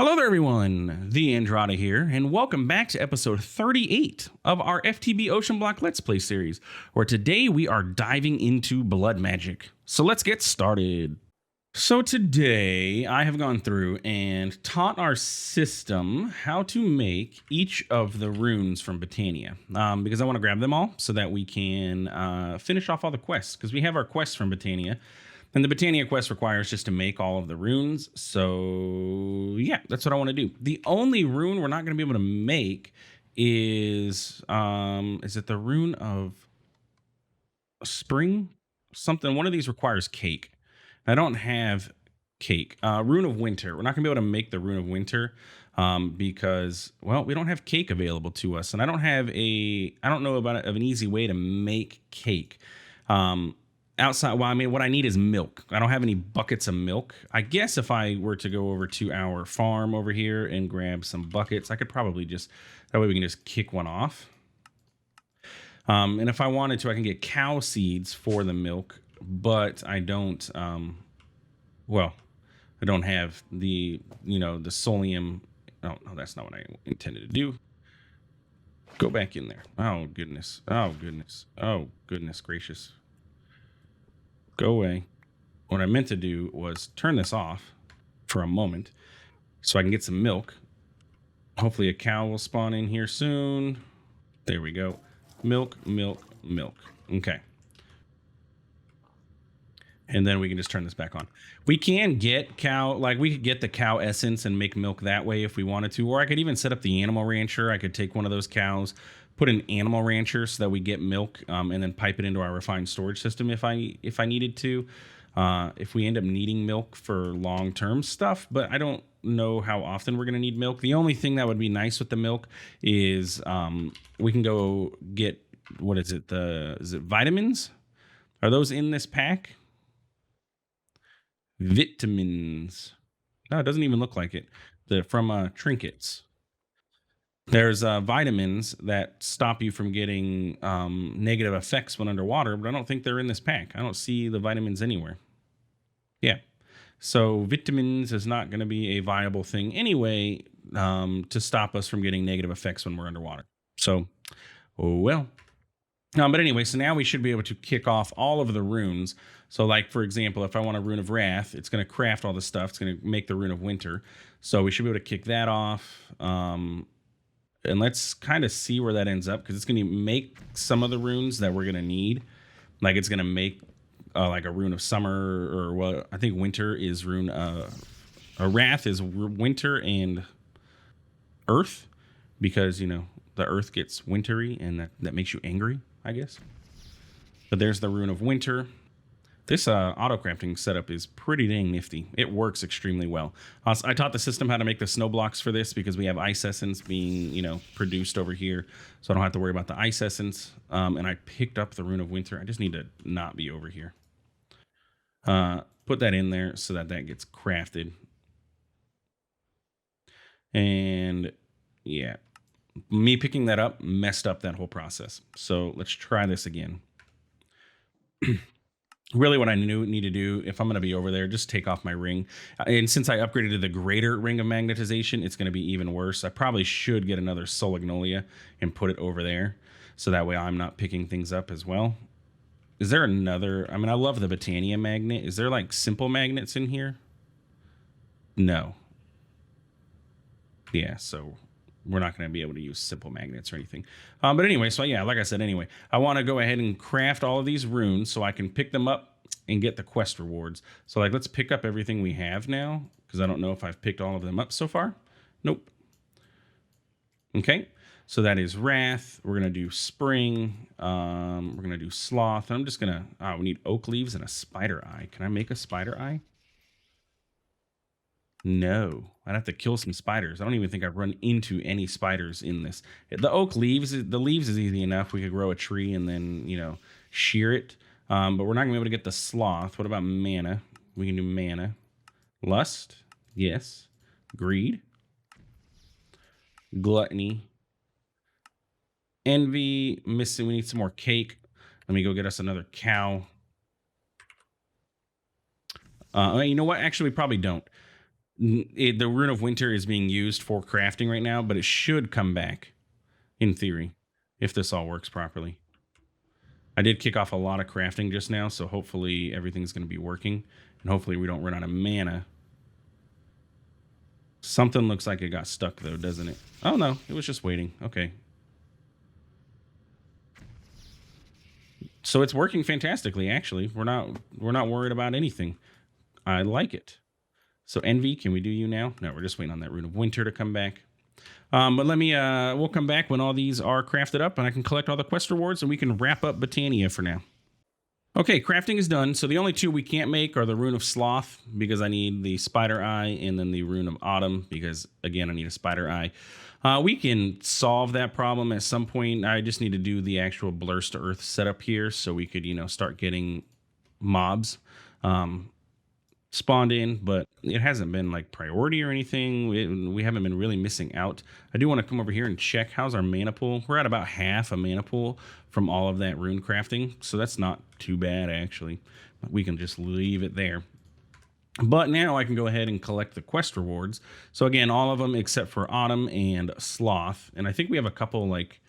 Hello there, everyone. TheAndrata here, and welcome back to episode 38 of our FTB OceanBlock Let's Play series, where today we are diving into blood magic. So let's get started. So today I have gone through and taught our system how to make each of the runes from Botania, because I want to grab them all so that we can finish off all the quests, because we have our quests from Botania. And the Botania quest requires just to make all of the runes. So yeah, that's what I want to do. The only rune we're not going to be able to make is it the rune of spring? Something. One of these requires cake. I don't have cake. Rune of winter. We're not going to be able to make the rune of winter because, well, we don't have cake available to us. And I don't know about an easy way to make cake. Outside, well, I mean, what I need is milk. I don't have any buckets of milk. I guess if I were to go over to our farm over here and grab some buckets, I could probably that way we can just kick one off. And if I wanted to, I can get cow seeds for the milk, but I don't, I don't have the solium. Oh, no, that's not what I intended to do. Go back in there. Oh, goodness. Oh, goodness. Oh, goodness gracious. Go away. What I meant to do was turn this off for a moment so I can get some milk. Hopefully a cow will spawn in here soon. There we go. Milk, milk, milk. Okay. And then we can just turn this back on. We can get we could get the cow essence and make milk that way if we wanted to. Or I could even set up the animal rancher. I could take one of those cows, put an animal rancher so that we get milk, and then pipe it into our refined storage system if I needed to. If we end up needing milk for long-term stuff, but I don't know how often we're going to need milk. The only thing that would be nice with the milk is we can go get, what is it? Is it vitamins? Are those in this pack? Vitamins. No, it doesn't even look like it. From trinkets. There's vitamins that stop you from getting negative effects when underwater, but I don't think they're in this pack. I don't see the vitamins anywhere. Yeah. So vitamins is not going to be a viable thing anyway to stop us from getting negative effects when we're underwater. So, well. But anyway, so now we should be able to kick off all of the runes. So like, for example, if I want a rune of wrath, it's going to craft all this stuff. It's going to make the rune of winter. So we should be able to kick that off. And let's kind of see where that ends up, because it's going to make some of the runes that we're going to need. Like it's going to make like a rune of summer, or well, I think winter is rune. A wrath is winter and earth, because the earth gets wintry and that makes you angry, I guess. But there's the rune of winter. This auto crafting setup is pretty dang nifty. It works extremely well. I taught the system how to make the snow blocks for this because we have ice essence being, produced over here. So I don't have to worry about the ice essence. And I picked up the rune of winter. I just need to not be over here. Put that in there so that gets crafted. And yeah, me picking that up messed up that whole process. So let's try this again. Really what I need to do, if I'm going to be over there, just take off my ring. And since I upgraded to the greater ring of magnetization, it's going to be even worse. I probably should get another Solagnolia and put it over there, so that way I'm not picking things up as well. Is there another? I mean, I love the Botania magnet. Is there like simple magnets in here? No. Yeah, so we're not going to be able to use simple magnets or anything. But anyway, so yeah, like I said, anyway, I want to go ahead and craft all of these runes so I can pick them up and get the quest rewards. So like, let's pick up everything we have now, because I don't know if I've picked all of them up so far. Nope. Okay, so that is wrath. We're going to do spring. We're going to do sloth. I'm just going to, we need oak leaves and a spider eye. Can I make a spider eye? No, I'd have to kill some spiders. I don't even think I've run into any spiders in this. The oak leaves, the leaves is easy enough. We could grow a tree and then, shear it. But we're not gonna be able to get the sloth. What about mana? We can do mana. Lust, yes. Greed. Gluttony. Envy, missing. We need some more cake. Let me go get us another cow. You know what? Actually, we probably don't. The Rune of Winter is being used for crafting right now, but it should come back in theory if this all works properly. I did kick off a lot of crafting just now, so hopefully everything's going to be working, and hopefully we don't run out of mana. Something looks like it got stuck though, doesn't it? Oh no, it was just waiting. Okay. So it's working fantastically, actually. We're not worried about anything. I like it. So Envy, can we do you now? No, we're just waiting on that Rune of Winter to come back. But let me, we'll come back when all these are crafted up and I can collect all the quest rewards and we can wrap up Botania for now. Okay, crafting is done. So the only two we can't make are the Rune of Sloth because I need the Spider Eye, and then the Rune of Autumn because, again, I need a Spider Eye. We can solve that problem at some point. I just need to do the actual Blurst Earth setup here so we could, start getting mobs spawned in, but it hasn't been like priority or anything. We haven't been really missing out. I do want to come over here and check how's our mana pool. We're at about half a mana pool from all of that rune crafting, so that's not too bad actually. We can just leave it there. But now I can go ahead and collect the quest rewards. So again, all of them except for Autumn and Sloth. And I think we have a couple, like,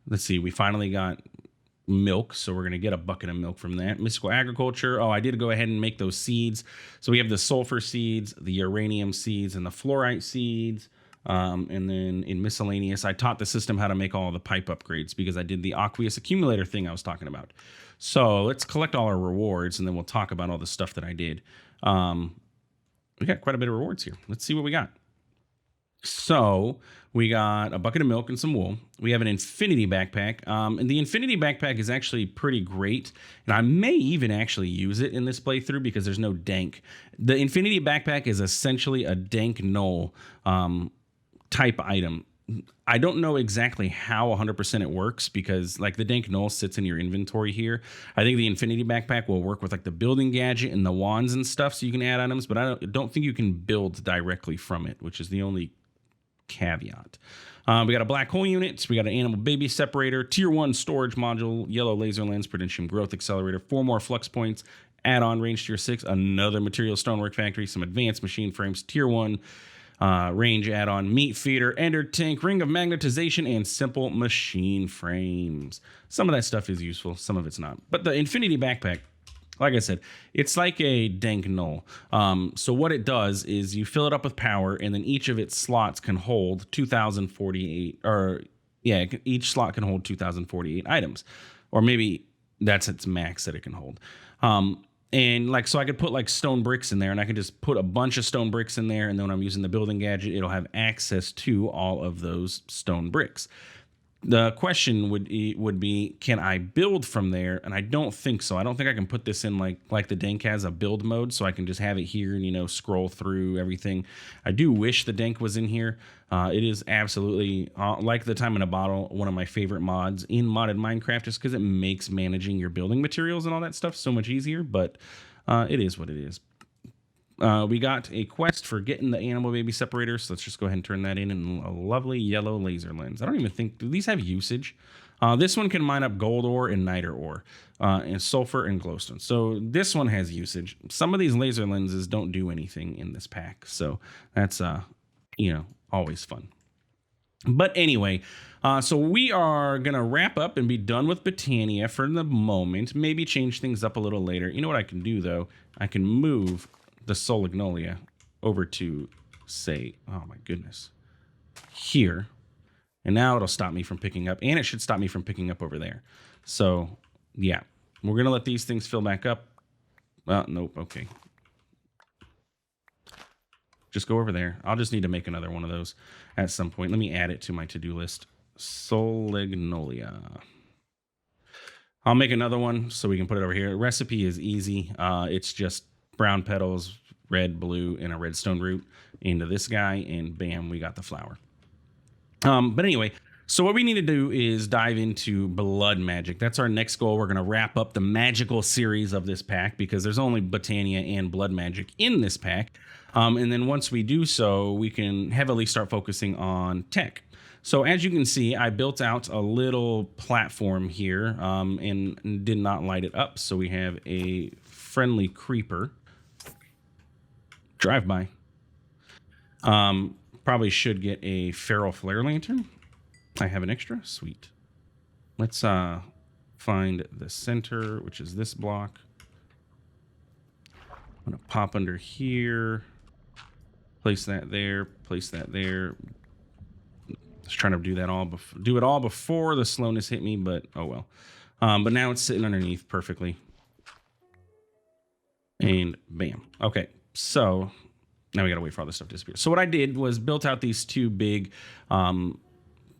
let's see, we finally got milk, so we're going to get a bucket of milk from that. Mystical agriculture. Oh, I did go ahead and make those seeds. So we have the sulfur seeds, the uranium seeds, and the fluorite seeds. And then in miscellaneous, I taught the system how to make all the pipe upgrades because I did the aqueous accumulator thing I was talking about. So let's collect all our rewards, and then we'll talk about all the stuff that I did. We got quite a bit of rewards here. Let's see what we got. So we got a bucket of milk and some wool. We have an infinity backpack. And the infinity backpack is actually pretty great. And I may even actually use it in this playthrough because there's no dank. The infinity backpack is essentially a dank null type item. I don't know exactly how 100% it works because like the dank null sits in your inventory here. I think the infinity backpack will work with like the building gadget and the wands and stuff so you can add items, but I don't think you can build directly from it, which is the only caveat. We got a black hole unit. We got an animal baby separator, tier 1 storage module, yellow laser lens, Prudentium growth accelerator, 4 more flux points, add-on range tier 6, another material stonework factory, some advanced machine frames, tier 1 range add-on, meat feeder, ender tank, ring of magnetization, and simple machine frames. Some of that stuff is useful, some of it's not. But the infinity backpack, like I said, it's like a dank null. So what it does is you fill it up with power, and then each of its slots can hold 2048, or yeah, each slot can hold 2048 items, or maybe that's its max that it can hold. And like, so I could put like stone bricks in there, and I could just put a bunch of stone bricks in there, and then when I'm using the building gadget, it'll have access to all of those stone bricks. The question would be, can I build from there? And I don't think so. I don't think I can put this in like the Dank has a build mode, so I can just have it here and, scroll through everything. I do wish the Dank was in here. It is absolutely, like the Time in a Bottle, one of my favorite mods in modded Minecraft, just because it makes managing your building materials and all that stuff so much easier, but it is what it is. We got a quest for getting the animal baby separator, so let's just go ahead and turn that in a lovely yellow laser lens. I don't even think, do these have usage? This one can mine up gold ore and niter ore, and sulfur and glowstone. So this one has usage. Some of these laser lenses don't do anything in this pack, so that's, always fun. But anyway, so we are going to wrap up and be done with Botania for the moment. Maybe change things up a little later. You know what I can do, though? I can move the Solagnolia over to, say, oh my goodness, here. And now it'll stop me from picking up, and it should stop me from picking up over there. So, yeah, we're going to let these things fill back up. Well, nope, okay. Just go over there. I'll just need to make another one of those at some point. Let me add it to my to-do list. Solagnolia. I'll make another one so we can put it over here. The recipe is easy. It's just brown petals, red, blue, and a redstone root into this guy, and bam, we got the flower. But anyway, so what we need to do is dive into blood magic. That's our next goal. We're going to wrap up the magical series of this pack because there's only Botania and blood magic in this pack. And then once we do so, we can heavily start focusing on tech. So as you can see, I built out a little platform here and did not light it up. So we have a friendly creeper. Drive by. Probably should get a feral flare lantern. I have an extra. Sweet. Let's find the center, which is this block. I'm gonna pop under here. Place that there. Place that there. Just trying to do that all do it all before the slowness hit me, but oh well. But now it's sitting underneath perfectly. And bam. Okay, so now we gotta wait for all this stuff to disappear. So what I did was built out these two big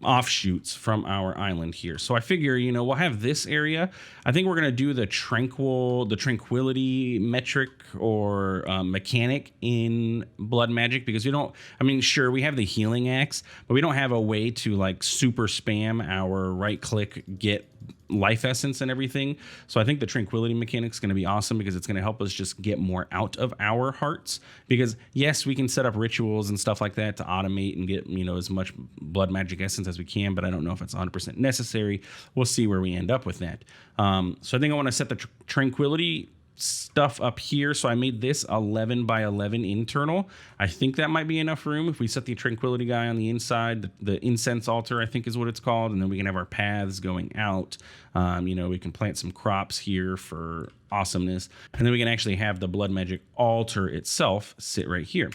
offshoots from our island here. So I figure, you know, we'll have this area. I think we're gonna do the tranquility metric or mechanic in blood magic, because we don't, I mean, sure, we have the healing axe, but we don't have a way to like super spam our right click get life essence and everything. So I think the tranquility mechanic is going to be awesome, because it's going to help us just get more out of our hearts. Because yes, we can set up rituals and stuff like that to automate and get, you know, as much blood magic essence as we can, but I don't know if it's 100% necessary. We'll see where we end up with that. So I think I want to set the tranquility stuff up here. So I made this 11 by 11 internal. I think that might be enough room if we set the tranquility guy on the inside. The incense altar, I think, is what it's called, and then we can have our paths going out. You know, we can plant some crops here for awesomeness, and then we can actually have the blood magic altar itself sit right here.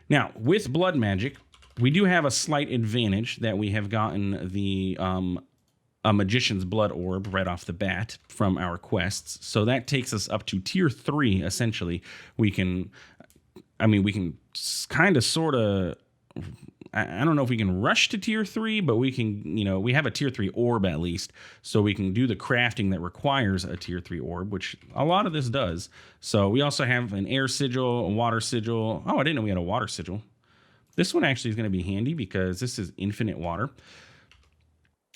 Now with blood magic, we do have a slight advantage that we have gotten the a magician's blood orb right off the bat from our quests. So that takes us up to tier 3, essentially. We can kind of sort of, I don't know if we can rush to tier 3, but we can, you know, we have a tier 3 orb at least. So we can do the crafting that requires a tier 3 orb, which a lot of this does. So we also have an air sigil, a water sigil. Oh, I didn't know we had a water sigil. This one actually is going to be handy because this is infinite water.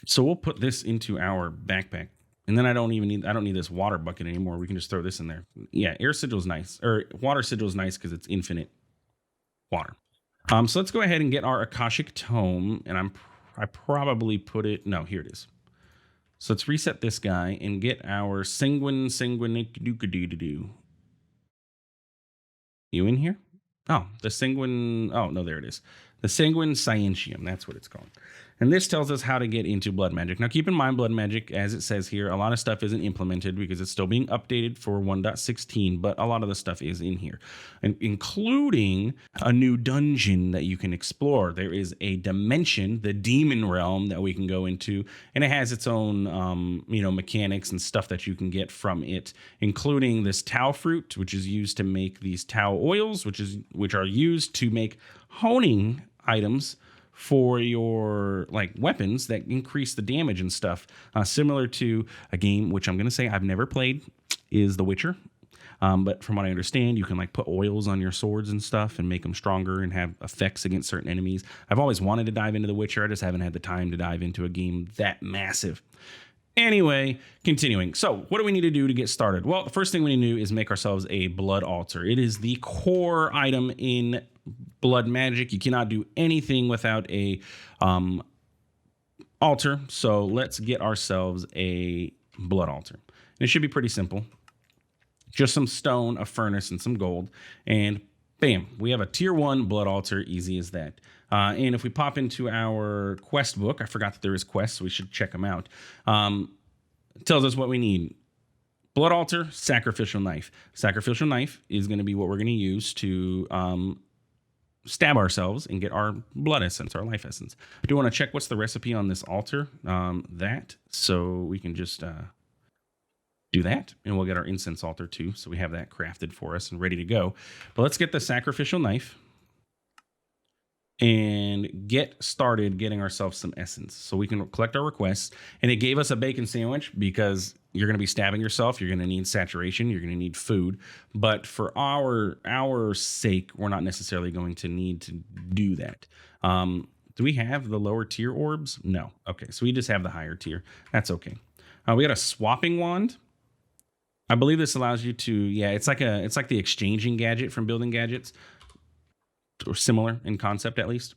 So we'll put this into our backpack, and then I don't need this water bucket anymore. We can just throw this in there. Yeah, air sigil is nice, or water sigil is nice because it's infinite water. So let's go ahead and get our Akashic Tome, and I probably put it, no, here it is. So let's reset this guy and get our sanguinic-doo-ka-doo-doo-doo. You in here? Oh, the sanguine, oh no, there it is. The sanguine scientium, that's what it's called. And this tells us how to get into blood magic. Now keep in mind, blood magic, as it says here, a lot of stuff isn't implemented because it's still being updated for 1.16, but a lot of the stuff is in here, and including a new dungeon that you can explore. There is a dimension, the demon realm, that we can go into, and it has its own you know, mechanics and stuff that you can get from it, including this tau fruit, which is used to make these tau oils, which are used to make honing items for your like weapons that increase the damage and stuff, similar to a game which I'm going to say I've never played, is The Witcher. But from what I understand, you can like put oils on your swords and stuff and make them stronger and have effects against certain enemies. I've always wanted to dive into The Witcher. I just haven't had the time to dive into a game that massive. Anyway, continuing. So what do we need to do to get started? Well, the first thing we need to do is make ourselves a blood altar. It is the core item in blood magic. You cannot do anything without a altar. So let's get ourselves a blood altar. And it should be pretty simple. Just some stone, a furnace, and some gold. And bam, we have a tier 1 blood altar. Easy as that. And if we pop into our quest book, I forgot that there is quests, so we should check them out. It tells us what we need. Blood altar, sacrificial knife. Sacrificial knife is going to be what we're going to use to stab ourselves and get our blood essence, our life essence. I do want to check what's the recipe on this altar. So we can just do that, and we'll get our incense altar too. So we have that crafted for us and ready to go. But let's get the sacrificial knife and get started getting ourselves some essence so we can collect our requests. And it gave us a bacon sandwich because you're going to be stabbing yourself. You're going to need saturation. You're going to need food. But for our sake, we're not necessarily going to need to do that. Do we have the lower tier orbs? No. Okay, so we just have the higher tier. That's okay. We got a swapping wand. I believe this allows you to, yeah, it's like the exchanging gadget from building gadgets, or similar in concept at least.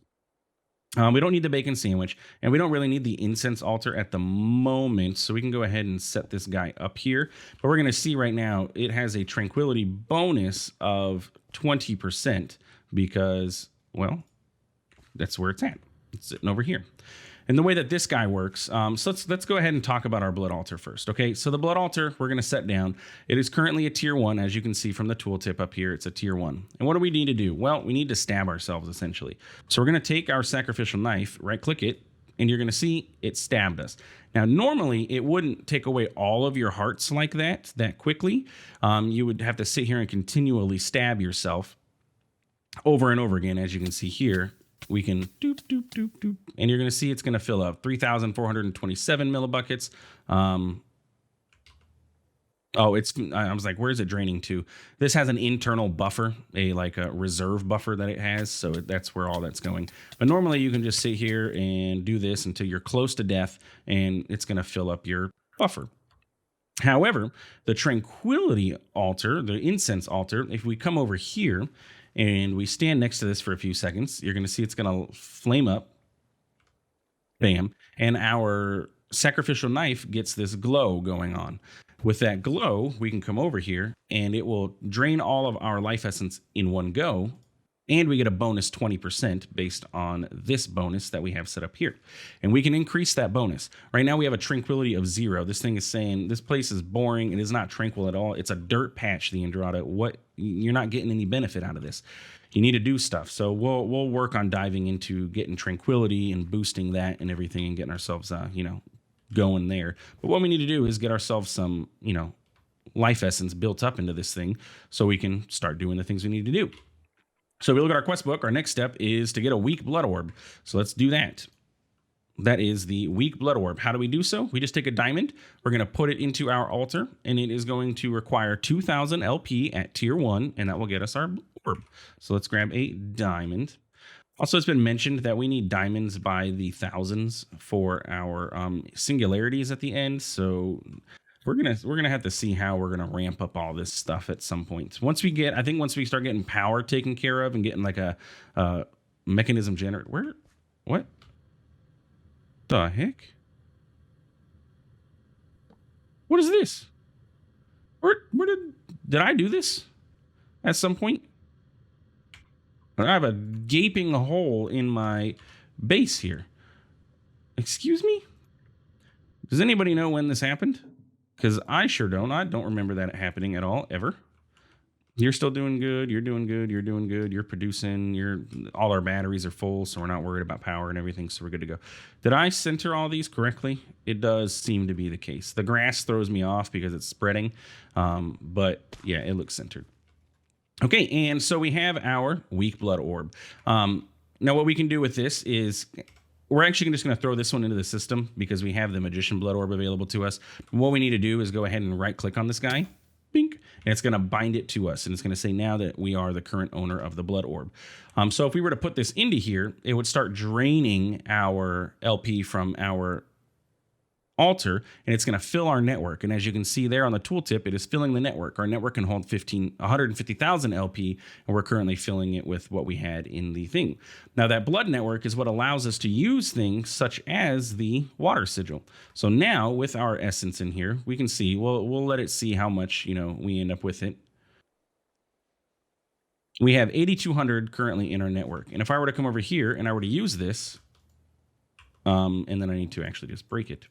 We don't need the bacon sandwich, and we don't really need the incense altar at the moment, so we can go ahead and set this guy up here. But we're going to see right now it has a tranquility bonus of 20% because, well, that's where it's at. It's sitting over here. And the way that this guy works, so let's go ahead and talk about our blood altar first. Okay, so the blood altar we're going to set down. It is currently a tier 1, as you can see from the tooltip up here. It's a tier 1. And what do we need to do? Well, we need to stab ourselves essentially. So we're going to take our sacrificial knife, right click it, and you're going to see it stabbed us. Now, normally it wouldn't take away all of your hearts like that quickly. You would have to sit here and continually stab yourself over and over again, as you can see here. We can doop, doop, doop, doop. And you're going to see it's going to fill up 3,427 millibuckets. Oh, I was like, where's it draining to? This has an internal buffer, like a reserve buffer that it has. So that's where all that's going. But normally you can just sit here and do this until you're close to death and it's going to fill up your buffer. However, the tranquility altar, the incense altar, if we come over here and we stand next to this for a few seconds, you're going to see it's going to flame up. Bam. And our sacrificial knife gets this glow going on. With that glow, we can come over here and it will drain all of our life essence in one go. And we get a bonus 20% based on this bonus that we have set up here. And we can increase that bonus. Right now we have a tranquility of 0. This thing is saying this place is boring. It is not tranquil at all. It's a dirt patch, TheAndrata. You're not getting any benefit out of this. You need to do stuff. So we'll work on diving into getting tranquility and boosting that and everything and getting ourselves, going there. But what we need to do is get ourselves some, life essence built up into this thing so we can start doing the things we need to do. So we look at our quest book. Our next step is to get a weak blood orb. So let's do that. That is the weak blood orb. How do we do so? We just take a diamond. We're going to put it into our altar, and it is going to require 2,000 LP at tier 1, and that will get us our orb. So let's grab a diamond. Also, it's been mentioned that we need diamonds by the thousands for our singularities at the end. So we're gonna have to see how we're gonna ramp up all this stuff at some point. Once we start getting power taken care of and getting like a mechanism generator. What the heck? What is this? Where did I do this at some point? I have a gaping hole in my base here. Excuse me? Does anybody know when this happened? Because I sure don't. I don't remember that happening at all, ever. You're still doing good. You're doing good. You're doing good. You're producing. All our batteries are full, so we're not worried about power and everything, so we're good to go. Did I center all these correctly? It does seem to be the case. The grass throws me off because it's spreading, but yeah, it looks centered. Okay, and so we have our weak blood orb. Now what we can do with this is we're actually just going to throw this one into the system because we have the magician blood orb available to us. What we need to do is go ahead and right click on this guy, bink, and it's going to bind it to us. And it's going to say now that we are the current owner of the blood orb. So if we were to put this into here, it would start draining our LP from our altar, and it's going to fill our network. And as you can see there on the tooltip, it is filling the network. Our network can hold 150,000 LP, and we're currently filling it with what we had in the thing. Now that blood network is what allows us to use things such as the water sigil. So now with our essence in here, we can see, we'll let it see how much, we end up with it. We have 8,200 currently in our network. And if I were to come over here and I were to use this, and then I need to actually just break it.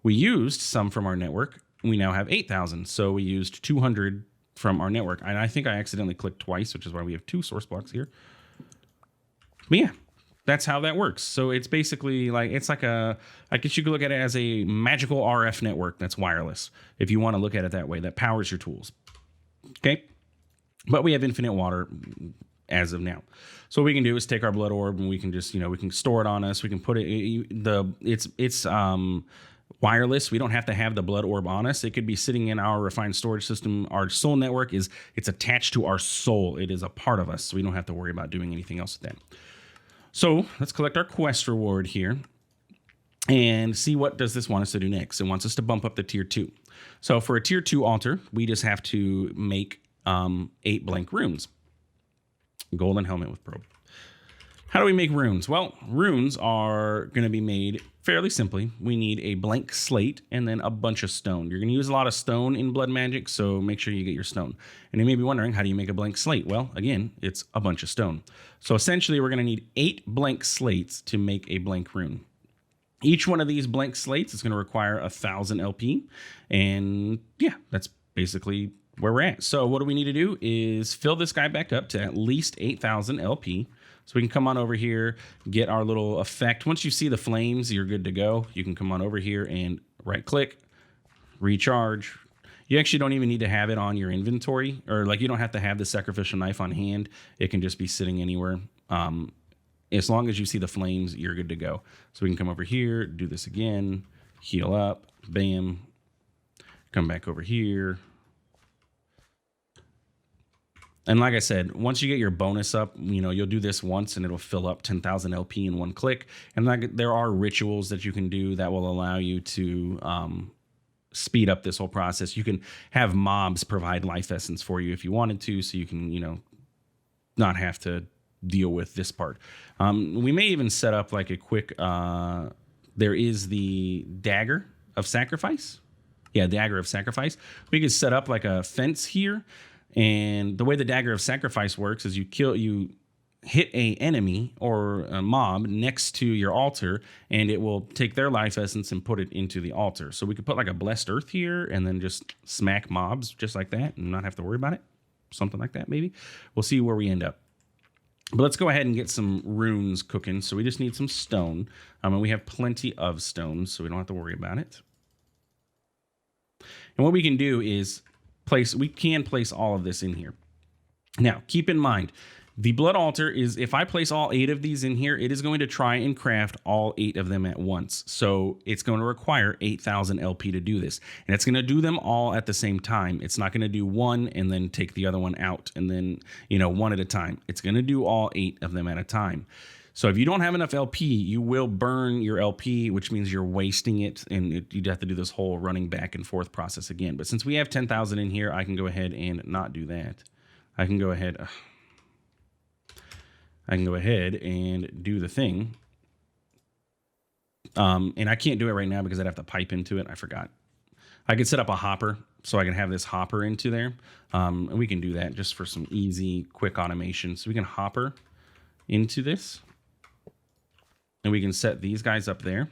We used some from our network. We now have 8,000. So we used 200 from our network. And I think I accidentally clicked twice, which is why we have 2 source blocks here. But yeah, that's how that works. So it's basically like, I guess you could look at it as a magical RF network that's wireless. If you want to look at it that way, that powers your tools. Okay. But we have infinite water as of now. So what we can do is take our blood orb and we can just, we can store it on us. We can put it, it's wireless. We don't have to have the blood orb on us. It could be sitting in our refined storage system. Our soul network it's attached to our soul. It is a part of us. So we don't have to worry about doing anything else with that. So let's collect our quest reward here and see what does this want us to do next. It wants us to bump up to tier 2. So for a tier 2 altar, we just have to make 8 blank runes. Golden helmet with probe. How do we make runes? Well, runes are going to be made fairly simply. We need a blank slate and then a bunch of stone. You're going to use a lot of stone in blood magic, so make sure you get your stone. And you may be wondering, how do you make a blank slate? Well, again, it's a bunch of stone. So essentially, we're going to need 8 blank slates to make a blank rune. Each one of these blank slates is going to require 1,000 LP. And yeah, that's basically where we're at. So what do we need to do is fill this guy back up to at least 8,000 LP. So we can come on over here, get our little effect. Once you see the flames, you're good to go. You can come on over here and right click, recharge. You actually don't even need to have it on your inventory, or like you don't have to have the sacrificial knife on hand. It can just be sitting anywhere. As long as you see the flames, you're good to go. So we can come over here, do this again, heal up, bam, come back over here. And like I said, once you get your bonus up, you know, you'll do this once and it'll fill up 10,000 LP in one click. And like, there are rituals that you can do that will allow you to speed up this whole process. You can have mobs provide life essence for you if you wanted to, so you can, you know, not have to deal with this part. We may even set up like a quick, there is the dagger of sacrifice. Yeah, dagger of sacrifice. We could set up like a fence here. And the way the dagger of sacrifice works is you hit a enemy or a mob next to your altar, and it will take their life essence and put it into the altar. So we could put like a blessed earth here and then just smack mobs just like that and not have to worry about it. Something like that, maybe. We'll see where we end up. But let's go ahead and get some runes cooking. So we just need some stone. And we have plenty of stones, so we don't have to worry about it. And what we can do is we can place all of this in here. Now, keep in mind, the blood altar is, if I place all 8 of these in here, it is going to try and craft all 8 of them at once. So it's going to require 8,000 LP to do this. And it's going to do them all at the same time. It's not going to do one and then take the other one out and then, you know, one at a time. It's going to do all 8 of them at a time. So if you don't have enough LP, you will burn your LP, which means you're wasting it, and you'd have to do this whole running back and forth process again. But since we have 10,000 in here, I can go ahead and not do that. I can go ahead and do the thing. And I can't do it right now because I'd have to pipe into it. I forgot. I could set up a hopper so I can have this hopper into there. And we can do that just for some easy, quick automation. So we can hopper into this. And we can set these guys up there. And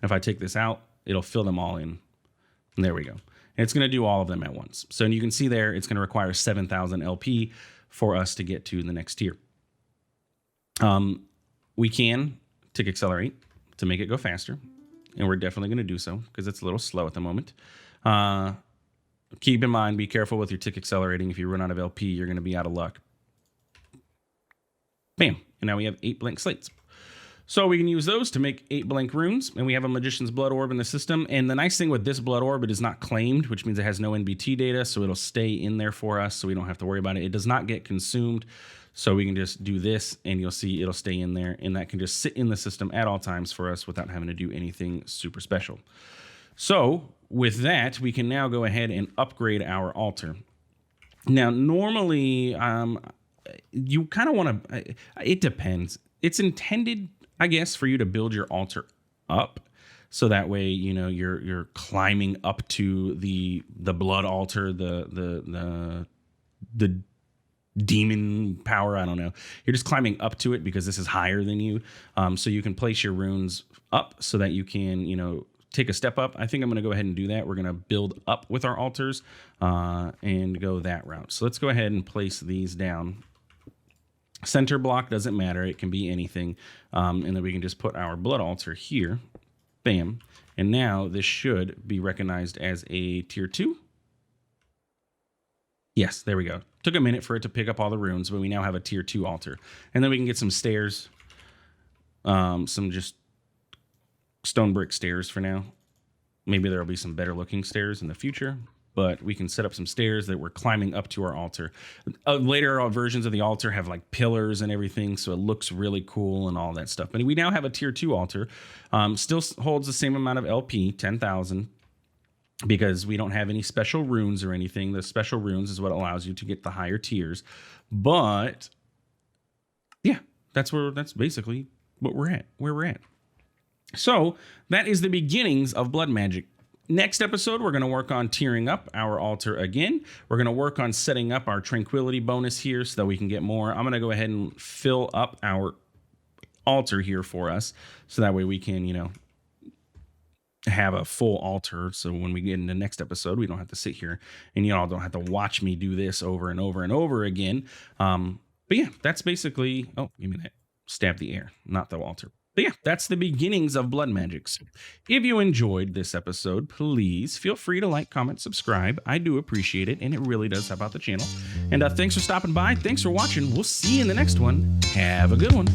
if I take this out, it'll fill them all in. And there we go. And it's going to do all of them at once. So you can see there, it's going to require 7,000 LP for us to get to the next tier. We can tick accelerate to make it go faster. And we're definitely going to do so because it's a little slow at the moment. Keep in mind, be careful with your tick accelerating. If you run out of LP, you're going to be out of luck. Bam. And now we have 8 blank slates. So we can use those to make 8 blank runes, and we have a Magician's Blood Orb in the system. And the nice thing with this Blood Orb, it is not claimed, which means it has no NBT data, so it'll stay in there for us, so we don't have to worry about it. It does not get consumed, so we can just do this, and you'll see it'll stay in there, and that can just sit in the system at all times for us without having to do anything super special. So with that, we can now go ahead and upgrade our altar. Now, normally, you kind of want to, it depends. It's intended, I guess, for you to build your altar up, so that way, you know, you're climbing up to the blood altar, the demon power. I don't know. You're just climbing up to it because this is higher than you. So you can place your runes up so that you can, you know, take a step up. I think I'm going to go ahead and do that. We're going to build up with our altars and go that route. So let's go ahead and place these down. Center block doesn't matter. It can be anything. And then we can just put our blood altar here. Bam. And now this should be recognized as a tier 2. Yes, there we go. Took a minute for it to pick up all the runes, but we now have a tier 2 altar. And then we can get some stairs. Some just stone brick stairs for now. Maybe there'll be some better looking stairs in the future. But we can set up some stairs that we're climbing up to our altar. Later versions of the altar have like pillars and everything, so it looks really cool and all that stuff. But we now have a tier 2 altar. Still holds the same amount of LP, 10,000, because we don't have any special runes or anything. The special runes is what allows you to get the higher tiers. But yeah, that's basically what where we're at. So that is the beginnings of blood magic. Next episode, we're going to work on tiering up our altar again. We're going to work on setting up our tranquility bonus here so that we can get more. I'm going to go ahead and fill up our altar here for us, so that way we can, you know, have a full altar. So when we get into next episode, we don't have to sit here and y'all don't have to watch me do this over and over and over again. But yeah, that's basically, oh, you mean that stab the air, not the altar. But yeah, that's the beginnings of blood magics. If you enjoyed this episode, please feel free to like, comment, subscribe. I do appreciate it, and it really does help out the channel. And thanks for stopping by. Thanks for watching. We'll see you in the next one. Have a good one.